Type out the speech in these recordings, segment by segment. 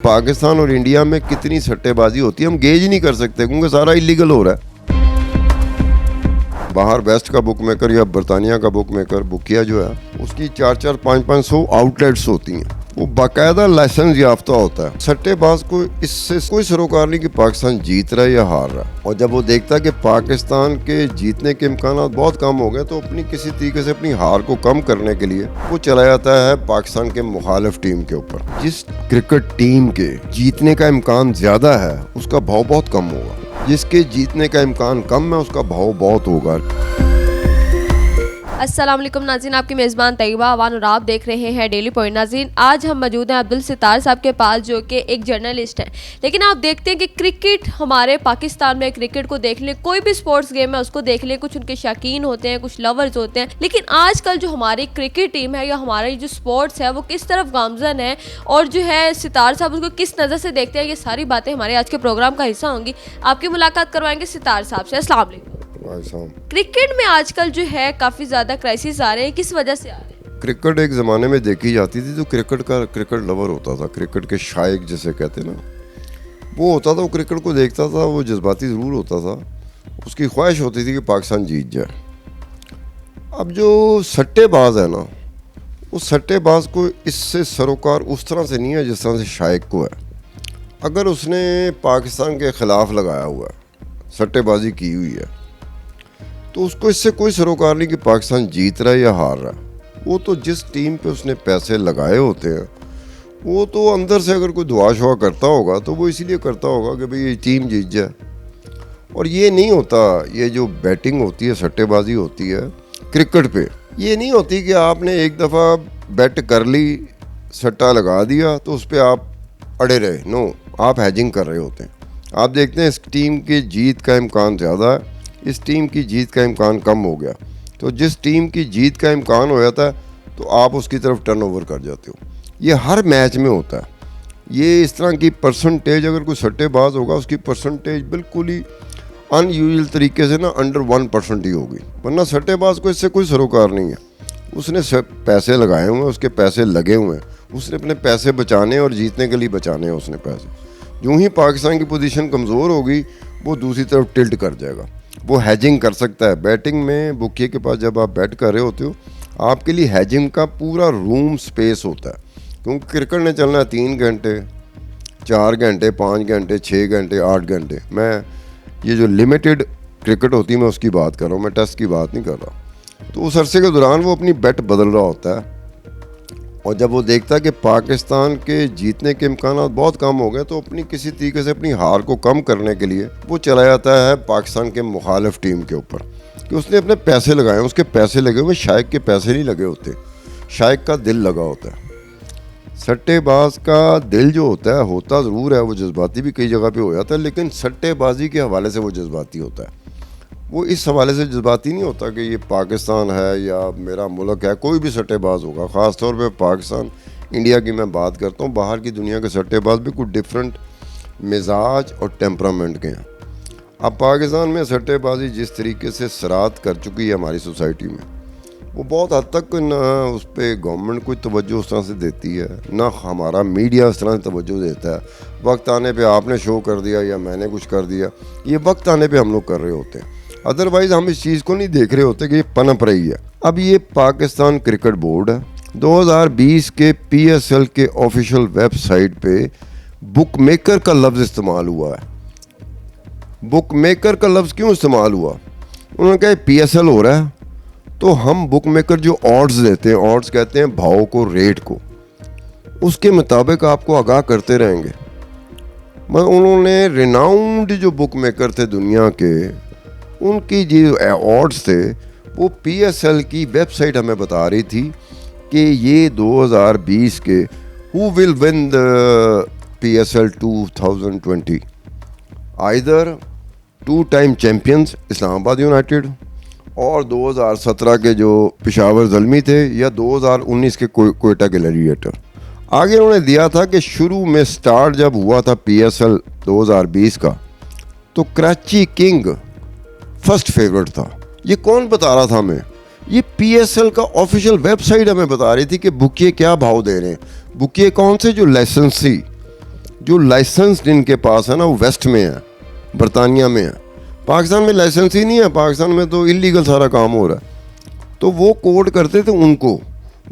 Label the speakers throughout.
Speaker 1: पाकिस्तान और इंडिया में कितनी सट्टेबाजी होती है हम गेज नहीं कर सकते क्योंकि सारा इलीगल हो रहा है। बाहर वेस्ट का बुक मेकर या बरतानिया का बुक मेकर बुकिया जो है उसकी 400-500 आउटलेट्स होती हैं, वो बाकायदा लाइसेंस याफ्ता होता है। सट्टेबाज को इससे कोई सरोकार नहीं कि पाकिस्तान जीत रहा है या हार रहा है, और जब वो देखता है कि पाकिस्तान के जीतने के इम्कान बहुत कम हो गए तो अपनी किसी तरीके से अपनी हार को कम करने के लिए वो चला जाता है पाकिस्तान के मुखालिफ टीम के ऊपर। जिस क्रिकेट टीम के जीतने का इम्कान ज्यादा है उसका भाव बहुत कम होगा, जिसके जीतने का इम्कान कम है उसका भाव बहुत होगा।
Speaker 2: अस्सलाम वालेकुम नाज़रीन, आपकी मेज़बान तैयबा अवान और आप देख रहे हैं डेली पॉइंट। नाज़रीन, आज हम मौजूद हैं अब्दुल सितार साहब के पास जो कि एक जर्नलिस्ट हैं, लेकिन आप देखते हैं कि क्रिकेट हमारे पाकिस्तान में क्रिकेट को देख लें, कोई भी स्पोर्ट्स गेम है उसको देख लें, कुछ उनके शौकीन होते हैं, कुछ लवर्स होते हैं, लेकिन आजकल जो हमारी क्रिकेट टीम है या हमारी जो स्पोर्ट्स है वो किस तरफ गामजन है और जो है सितार साहब उसको किस नज़र से देखते हैं, ये सारी बातें हमारे आज के प्रोग्राम का हिस्सा होंगी। आपकी मुलाकात करवाएंगे सितार साहब से। अस्सलाम वालेकुम। क्रिकेट में आजकल जो है काफ़ी ज़्यादा क्राइसिस आ रहे हैं, किस वजह से आ रहे हैं?
Speaker 1: क्रिकेट एक ज़माने में देखी जाती थी तो क्रिकेट लवर होता था, क्रिकेट के शायक जिसे कहते ना, वो होता था, वो क्रिकेट को देखता था, वो जज्बाती ज़रूर होता था, उसकी ख्वाहिश होती थी कि पाकिस्तान जीत जाए। अब जो सट्टेबाज है ना, उस सट्टेबाज को इससे सरोकार उस तरह से नहीं है जिस तरह से शायक को है। अगर उसने पाकिस्तान के ख़िलाफ़ लगाया हुआ है, सट्टेबाजी की हुई है, तो उसको इससे कोई सरोकार नहीं कि पाकिस्तान जीत रहा है या हार रहा है। वो तो जिस टीम पे उसने पैसे लगाए होते हैं, वो तो अंदर से अगर कोई दुआ शुआ करता होगा तो वो इसीलिए करता होगा कि भाई ये टीम जीत जाए। और ये नहीं होता, ये जो बैटिंग होती है, सट्टेबाजी होती है क्रिकेट पे, ये नहीं होती कि आपने एक दफ़ा बैट कर ली, सट्टा लगा दिया तो उस पर आप अड़े रहे। नो, आप हैजिंग कर रहे होते हैं। आप देखते हैं इस टीम की जीत का इम्कान ज़्यादा है, इस टीम की जीत का इम्कान कम हो गया, तो जिस टीम की जीत का इम्कान हो जाता है तो आप उसकी तरफ टर्नओवर कर जाते हो। ये हर मैच में होता है। ये इस तरह की परसेंटेज, अगर कोई सट्टेबाज होगा उसकी परसेंटेज बिल्कुल ही अनयूजुअल तरीके से ना अंडर 1% ही होगी, वरना सट्टेबाज को इससे कोई सरोकार नहीं है। उसने पैसे लगाए हुए हैं, उसके पैसे लगे हुए हैं, उसने अपने पैसे बचाने और जीतने के लिए बचाने हैं उसने पैसे। यूँ ही पाकिस्तान की पोजीशन कमज़ोर होगी वो दूसरी तरफ टिल्ट कर जाएगा, वो हैजिंग कर सकता है। बैटिंग में बुकिए के पास जब आप बैट कर रहे होते हो, आपके लिए हैजिंग का पूरा रूम स्पेस होता है, क्योंकि क्रिकेट ने चलना है 3 घंटे, 4 घंटे, 5 घंटे, 6 घंटे, 8 घंटे। मैं ये जो लिमिटेड क्रिकेट होती है मैं उसकी बात कर रहा हूँ, मैं टेस्ट की बात नहीं कर रहा। तो उस अरसे के दौरान वो अपनी बैट बदल रहा होता है, और जब वो देखता है कि पाकिस्तान के जीतने के इम्कान बहुत कम हो गए तो अपनी किसी तरीके से अपनी हार को कम करने के लिए वो चला जाता है पाकिस्तान के मुखालिफ टीम के ऊपर, कि उसने अपने पैसे लगाए, उसके पैसे लगे हुए, शायक के पैसे नहीं लगे होते, शायक का दिल लगा होता है। सट्टेबाज का दिल जो होता ज़रूर है, वो जज्बाती भी कई जगह पे हो जाता है, लेकिन सट्टेबाजी के हवाले से वो जज्बाती होता है। वो इस हवाले से जज्बाती नहीं होता कि ये पाकिस्तान है या मेरा मुल्क है। कोई भी सट्टेबाज होगा, ख़ास तौर पे पाकिस्तान, इंडिया की मैं बात करता हूँ, बाहर की दुनिया के सट्टेबाज भी कुछ डिफरेंट मिजाज और टेम्परामेंट के हैं। अब पाकिस्तान में सट्टेबाजी जिस तरीके से सरात कर चुकी है हमारी सोसाइटी में, वो बहुत हद तक ना उस पर गवर्नमेंट कोई तवज्जो उस तरह से देती है, ना हमारा मीडिया उस तरह से तवज्जो देता है। वक्त आने पे आपने शो कर दिया या मैंने कुछ कर दिया, ये वक्त आने पे हम लोग कर रहे होते हैं, अदरवाइज़ हम इस चीज़ को नहीं देख रहे होते कि ये पनप रही है। अब ये पाकिस्तान क्रिकेट बोर्ड है, 2020 के PSL के ऑफिशियल वेबसाइट पे बुक मेकर का लफ्ज़ इस्तेमाल हुआ है। बुक मेकर का लफ्ज़ क्यों इस्तेमाल हुआ? उन्होंने कहा PSL हो रहा है तो हम बुक मेकर जो ऑड्स देते हैं, ऑड्स कहते हैं भाव को, रेट को, उसके मुताबिक आपको आगाह करते रहेंगे। मगर उन्होंने रिनाउंड जो बुक मेकर थे दुनिया के, उनकी जो ऑड्स थे वो PSL की वेबसाइट हमें बता रही थी कि ये 2020 के who will win the PSL 2020, either 2 time champions Islamabad United और 2017 के जो पेशावर ज़ल्मी थे, या 2019 के कोयटा ग्लैडिएटर। आगे उन्होंने दिया था कि शुरू में स्टार्ट जब हुआ था PSL 2020 का, तो कराची किंग फर्स्ट फेवरेट था। ये कौन बता रहा था हमें? ये PSL का ऑफिशियल वेबसाइट हमें बता रही थी कि बुकिए क्या भाव दे रहे हैं। बुकिए कौन से? जो लाइसेंसी, जो लाइसेंस इनके पास है ना वो वेस्ट में है, बरतानिया में है। पाकिस्तान में लाइसेंस ही नहीं है, पाकिस्तान में तो इलीगल सारा काम हो रहा है। तो वो कोड करते थे उनको,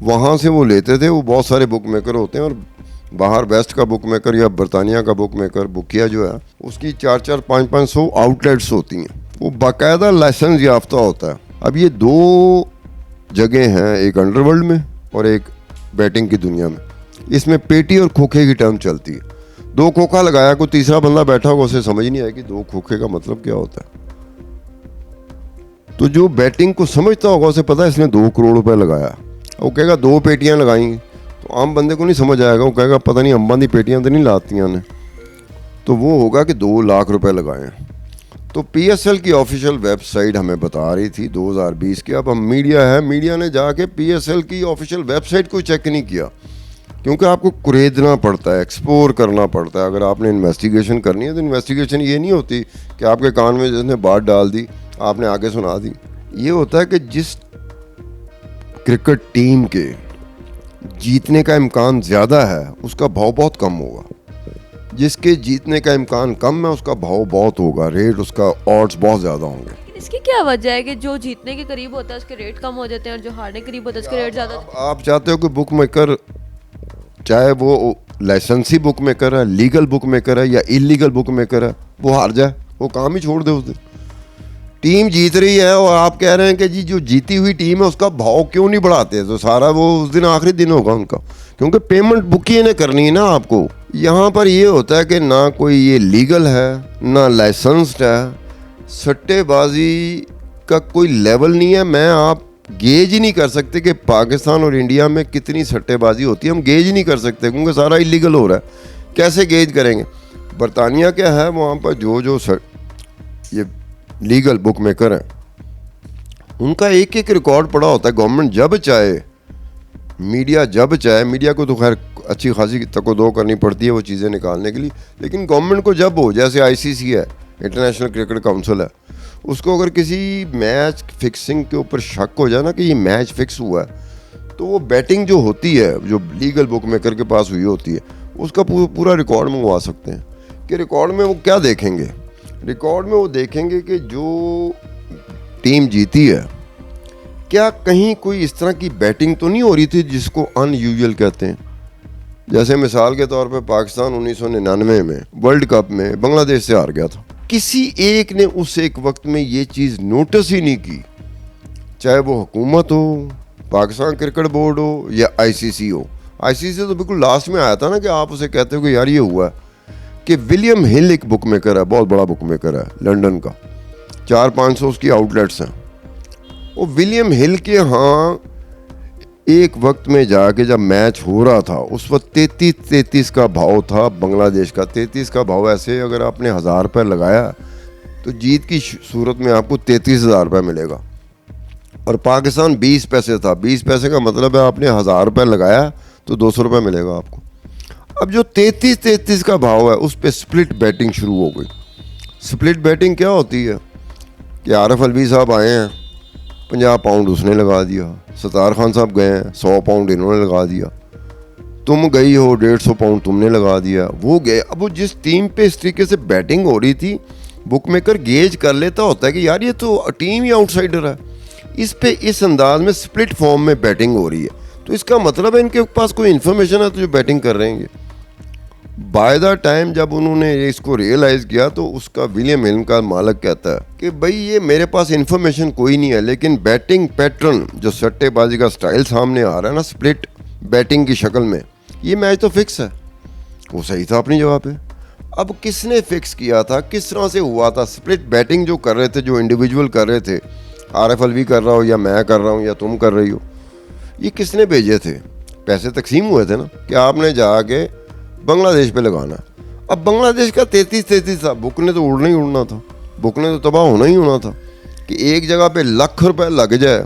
Speaker 1: वहाँ से वो लेते थे। वो बहुत सारे बुक मेकर होते हैं, और बाहर वेस्ट का बुक मेकर या बरतानिया का बुक मेकर बुकिया जो है उसकी 400 500 आउटलेट्स होती हैं। वो बाकायदा लाइसेंस याफ्ता होता है। अब ये दो जगह हैं, एक अंडरवर्ल्ड में और एक बैटिंग की दुनिया में। इसमें पेटी और खोखे की टर्म चलती है। दो खोखा लगाया, कोई तीसरा बंदा बैठा होगा, उसे समझ नहीं आया कि दो खोखे का मतलब क्या होता है। तो जो बैटिंग को समझता होगा उसे पता है इसने 2 करोड़ रुपए लगाया। वो कहेगा 2 पेटियां लगाई, तो आम बंदे को नहीं समझ आएगा। वो कहेगा पता नहीं अम्बा दी पेटियां तो नहीं लातियां ने, तो वो होगा कि 2 लाख रुपए लगाए हैं। तो पीएसएल की ऑफिशियल वेबसाइट हमें बता रही थी 2020 की। अब हम मीडिया है, मीडिया ने जाके पीएसएल की ऑफिशियल वेबसाइट को चेक नहीं किया, क्योंकि आपको कुरेदना पड़ता है, एक्सप्लोर करना पड़ता है। अगर आपने इन्वेस्टिगेशन करनी है तो इन्वेस्टिगेशन ये नहीं होती कि आपके कान में जिसने बात डाल दी आपने आगे सुना दी। ये होता है कि जिस क्रिकेट टीम के जीतने का इम्कान ज़्यादा है उसका भाव बहुत कम होगा, जिसके जीतने का इम्कान कम है उसका भाव बहुत होगा, रेट उसका ऑड्स बहुत ज़्यादा होंगे।
Speaker 2: इसकी क्या वजह है कि जो जीतने के करीब होता है उसके रेट कम हो जाते हैं और जो हारने के करीब होता है उसके रेट ज़्यादा?
Speaker 1: आप चाहते हो कि बुक मेकर, चाहे वो लाइसेंसी बुक मेकर है, लीगल बुक मेकर है या इलीगल बुक मेकर है, वो हार जाए, वो काम ही छोड़ दे उस दिन। टीम जीत रही है और आप कह रहे हैं कि जी जो जीती हुई टीम है उसका भाव क्यों नहीं बढ़ाते, तो सारा वो उस दिन आखिरी दिन होगा उनका, क्योंकि पेमेंट बुक ही ने करनी है ना आपको। यहाँ पर ये होता है कि ना कोई ये लीगल है ना लाइसेंस्ड है, सट्टेबाजी का कोई लेवल नहीं है। मैं आप गेज ही नहीं कर सकते कि पाकिस्तान और इंडिया में कितनी सट्टेबाजी होती है, हम गेज ही नहीं कर सकते क्योंकि सारा इलीगल हो रहा है। कैसे गेज करेंगे? बरतानिया क्या है, वहाँ पर जो ये लीगल बुक मेकर हैं उनका एक एक रिकॉर्ड पड़ा होता है। गवर्नमेंट जब चाहे, मीडिया जब चाहे, मीडिया को तो खैर अच्छी खासी तको-दो करनी पड़ती है वो चीज़ें निकालने के लिए, लेकिन गवर्नमेंट को जब हो, जैसे आईसीसी है, इंटरनेशनल क्रिकेट काउंसिल है, उसको अगर किसी मैच फिक्सिंग के ऊपर शक हो जाए ना कि ये मैच फिक्स हुआ है, तो वो बैटिंग जो होती है, जो लीगल बुक मेकर के पास हुई होती है, उसका पूरा रिकॉर्ड मंगवा सकते हैं। कि रिकॉर्ड में वो क्या देखेंगे? रिकॉर्ड में वो देखेंगे कि जो टीम जीती है क्या कहीं कोई इस तरह की बैटिंग तो नहीं हो रही थी जिसको अनयूजुअल कहते हैं। जैसे मिसाल के तौर पे पाकिस्तान 1999 में वर्ल्ड कप में बांग्लादेश से हार गया था, किसी एक ने उस एक वक्त में ये चीज़ नोटिस ही नहीं की, चाहे वो हुकूमत हो, पाकिस्तान क्रिकेट बोर्ड हो या आईसीसी हो। आईसीसी तो बिल्कुल लास्ट में आया था ना कि आप उसे कहते हो कि यार ये हुआ है। कि विलियम हिल एक बुक मेकर है, बहुत बड़ा बुक मेकर है लंदन का, 400-500 उसकी आउटलेट्स हैं। वो विलियम हिल के यहाँ एक वक्त में जाके जब मैच हो रहा था उस वक्त 33 का भाव था बांग्लादेश का। 33 का भाव ऐसे अगर आपने 1000 रुपये लगाया तो जीत की सूरत में आपको 33,000 रुपये मिलेगा, और पाकिस्तान 20 पैसे था। 20 पैसे का मतलब है आपने 1000 रुपये लगाया तो 200 रुपये मिलेगा आपको। अब जो 33 का भाव है उस पर स्प्लिट बैटिंग शुरू हो गई। स्प्लिट बैटिंग क्या होती है कि आरिफ अलवी साहब आए हैं, 50 पाउंड उसने लगा दिया, सतार खान साहब गए हैं, 100 पाउंड इन्होंने लगा दिया, तुम गई हो 150 पाउंड तुमने लगा दिया, वो गए। अब वो जिस टीम पे इस तरीके से बैटिंग हो रही थी, बुक मेकर गेज कर लेता होता है कि यार ये तो टीम ही आउटसाइडर है, इस पे इस अंदाज में स्प्लिट फॉर्म में बैटिंग हो रही है, तो इसका मतलब है इनके पास कोई इन्फॉर्मेशन है तो जो बैटिंग कर रहे हैं। बाय द टाइम जब उन्होंने इसको रियलाइज़ किया तो उसका विलियम हिल का मालिक कहता है कि भाई ये मेरे पास इन्फॉर्मेशन कोई नहीं है, लेकिन बैटिंग पैटर्न जो सट्टेबाजी का स्टाइल सामने आ रहा है ना स्प्लिट बैटिंग की शक्ल में, ये मैच तो फिक्स है। वो सही था अपनी जगह पे। अब किसने फिक्स किया था, किस तरह से हुआ था? स्प्लिट बैटिंग जो कर रहे थे, जो इंडिविजुअल कर रहे थे, आरिफ अलवी कर रहा हो या मैं कर रहा हूँ या तुम कर रही हो, ये किसने भेजे थे? पैसे तकसीम हुए थे ना कि आपने जाके बांग्लादेश पे लगाना। अब बांग्लादेश का 33 था, बुक ने तो उड़ना ही उड़ना था, बुक ने तो तबाह होना ही होना था कि एक जगह पे लाख रुपए लग जाए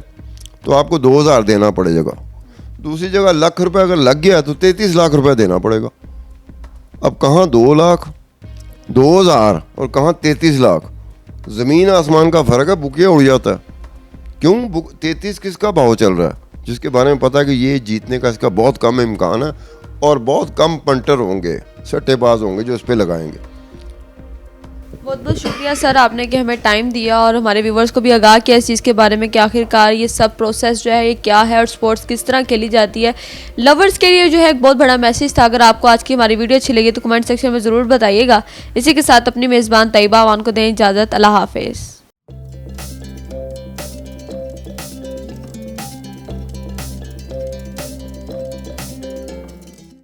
Speaker 1: तो आपको 2000 देना पड़ेगा, दूसरी जगह लाख रुपए अगर लग गया तो 33 लाख रुपए देना पड़ेगा। अब कहाँ 2 लाख 2000 और कहाँ 33 लाख, ज़मीन आसमान का फ़र्क है। बुकिया उड़ जाता है। क्यों? बुक 33 किसका भाव चल रहा है, जिसके बारे में पता है कि ये जीतने का इसका बहुत कम इम्कान है और बहुत कम पंटर होंगे। सट्टेबाज होंगे जो इस पर लगाएंगे।
Speaker 2: बहुत बहुत शुक्रिया सर, आपने कि हमें टाइम दिया और हमारे व्यूवर्स को भी आगाह किया इस चीज़ के बारे में कि आखिरकार ये सब प्रोसेस जो है ये क्या है और स्पोर्ट्स किस तरह खेली जाती है। लवर्स के लिए जो है एक बहुत बड़ा मैसेज था। अगर आपको आज की हमारी वीडियो अच्छी लगी तो कमेंट सेक्शन में ज़रूर बताइएगा। इसी के साथ अपनी मेज़बान तैयबा अवान को दें इजाज़त। अल्लाह हाफिज़।